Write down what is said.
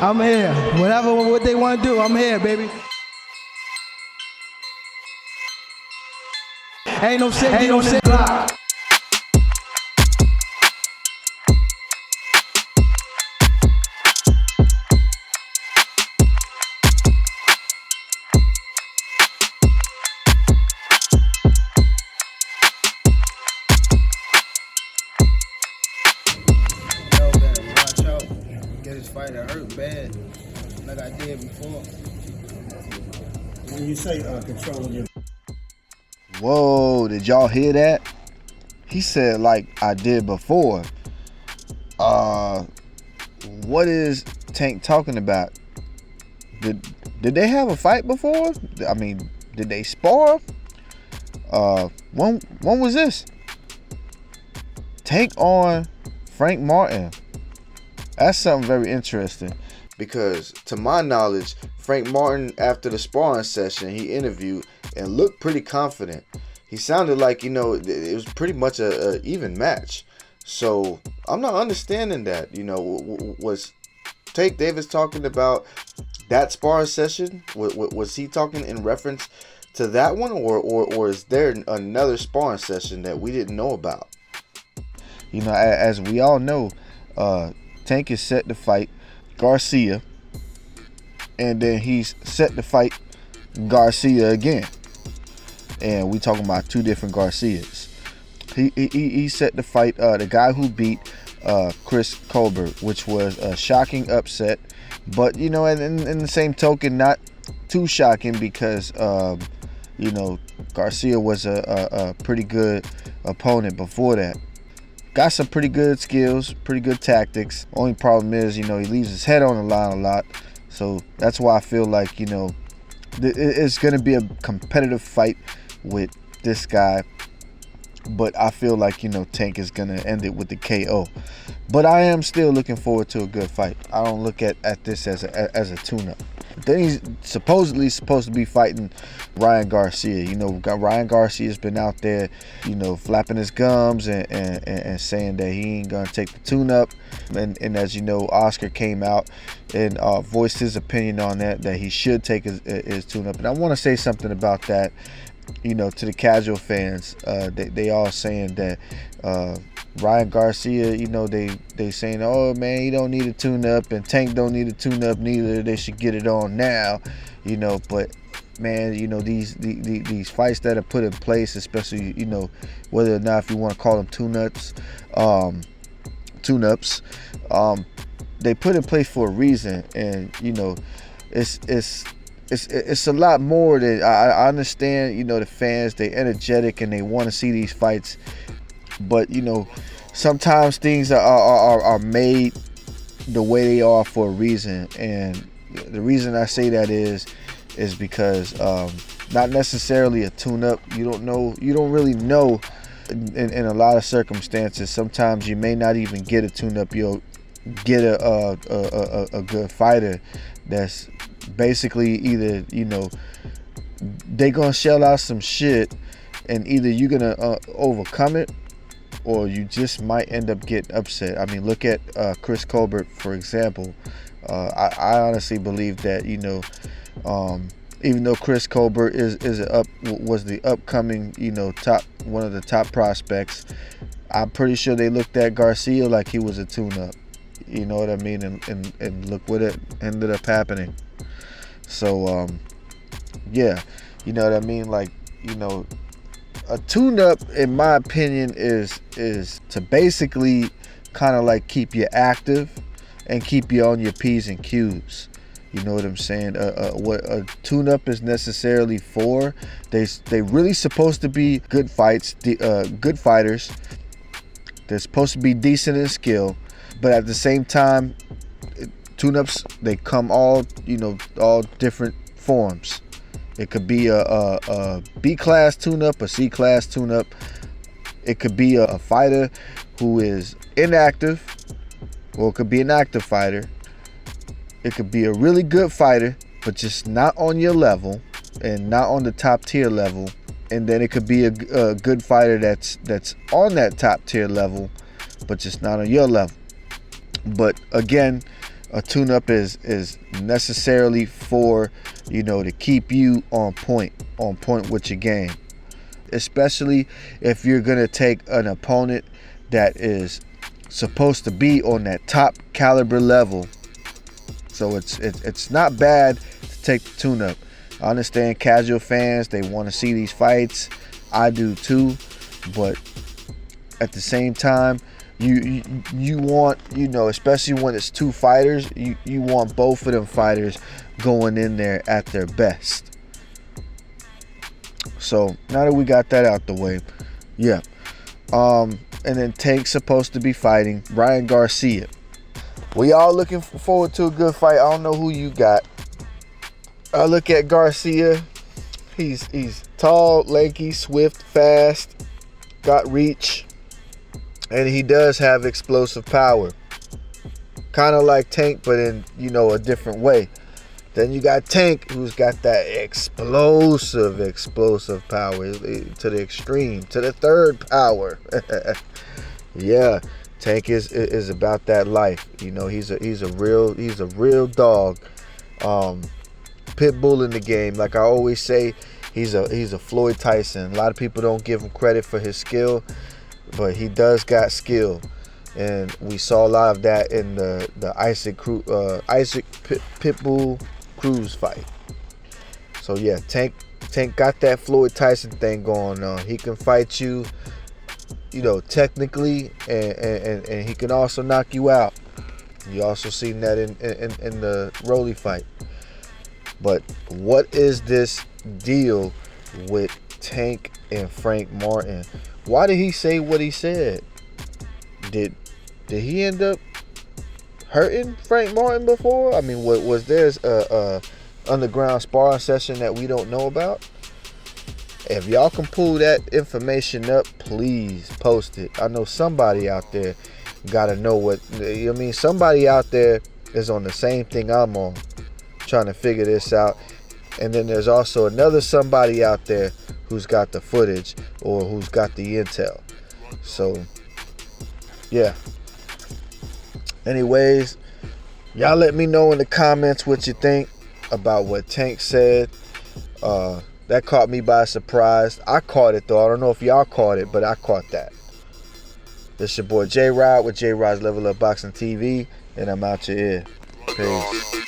I'm here. Whatever what they want to do, I'm here, baby. Ain't no safety on this block. Yo, better watch out. Get this fighter hurt bad, like I did before. When you say controlling your... Whoa, did y'all hear that? He said like I did before. What is Tank talking about? Did they have a fight before? I mean, did they spar? When was this? Tank on Frank Martin. That's something very interesting, because to my knowledge, Frank Martin, after the sparring session, he interviewed and looked pretty confident. He sounded like, it was pretty much a even match. So I'm not understanding that. Was Tank Davis talking about that sparring session? Was he talking in reference to that one, or is there another sparring session that we didn't know about? As we all know, Tank is set to fight Garcia, and then he's set to fight Garcia again. And we talking about two different Garcias. He's set to fight the guy who beat Chris Colbert, which was a shocking upset. But, in the same token, not too shocking, because, Garcia was a pretty good opponent before that. Got some pretty good skills, pretty good tactics. Only problem is, he leaves his head on the line a lot. So that's why I feel like, it's going to be a competitive fight with this guy. But I feel like, Tank is going to end it with the KO. But I am still looking forward to a good fight. I don't look at this as a tune-up. Then he's supposedly supposed to be fighting Ryan Garcia. Ryan Garcia's been out there, flapping his gums and saying that he ain't gonna take the tune-up. And as you know, Oscar came out and voiced his opinion on that he should take his tune-up. And I want to say something about that. To the casual fans, they all saying that Ryan Garcia, they saying, oh man, he don't need a tune-up, and Tank don't need a tune-up neither. They should get it on now, But man, these fights that are put in place, especially whether or not if you want to call them tune-ups, they put in place for a reason, and it's a lot more than I understand. The fans, they energetic and they want to see these fights, but sometimes things are made the way they are for a reason. And the reason I say that is because not necessarily a tune-up. You don't really know in a lot of circumstances. Sometimes you may not even get a tune-up. You'll get a good fighter that's basically either they gonna shell out some shit, and either you're gonna overcome it, or you just might end up getting upset. I mean, look at Chris Colbert, for example. I honestly believe that even though Chris Colbert was the upcoming one of the top prospects, I'm pretty sure they looked at Garcia like he was a tune-up. You know what I mean? And look what it ended up happening. So yeah, you know what I mean? Like, a tune-up, in my opinion, is to basically kind of like keep you active and keep you on your P's and Q's. You know what I'm saying? What a tune-up is necessarily for, they really supposed to be good fights, good fighters. They're supposed to be decent in skill, but at the same time, tune-ups, they come all different forms. It could be a B-class tune-up, a C-class tune-up. It could be a fighter who is inactive, or it could be an active fighter. It could be a really good fighter, but just not on your level. and not on the top tier level, and then it could be a good fighter that's on that top tier level, but just not on your level. But again, a tune-up is necessarily for, you know, to keep you on point with your game, especially if you're gonna take an opponent that is supposed to be on that top caliber level. So it's not bad to take the tune-up. I understand casual fans, they want to see these fights. I do too, but at the same time, you want, you know, especially when it's two fighters, you want both of them fighters going in there at their best. So now that we got that out the way, yeah. And then Tank's supposed to be fighting Ryan Garcia. We all looking forward to a good fight. I don't know who you got. I look at Garcia. He's tall, lanky, swift, fast, got reach, and he does have explosive power. Kind of like Tank, but in, you know, a different way. Then you got Tank, who's got that explosive power to the extreme, to the third power. Yeah, Tank is about that life. You know, he's a real dog. Pit bull in the game. Like I always say, he's a Floyd Tyson. A lot of people don't give him credit for his skill, but he does got skill, and we saw a lot of that in the Isaac Pitbull Cruz fight. So yeah, Tank got that Floyd Tyson thing going on. He can fight you, you know, technically, and he can also knock you out. You also seen that in the Rolly fight. But what is this deal with Tank and Frank Martin? Why did he say what he said? Did he end up hurting Frank Martin before? I mean, was there a underground sparring session that we don't know about? If y'all can pull that information up, please post it. I know somebody out there gotta know what, I mean, somebody out there is on the same thing I'm on, trying to figure this out. And then there's also another somebody out there who's got the footage or who's got the intel. So yeah, anyways, y'all let me know in the comments what you think about what Tank said. That caught me by surprise. I caught it though. I don't know if y'all caught it, but I caught that. This your boy J Rod with J Rod's Level Up Boxing TV, and I'm out your ear. Peace.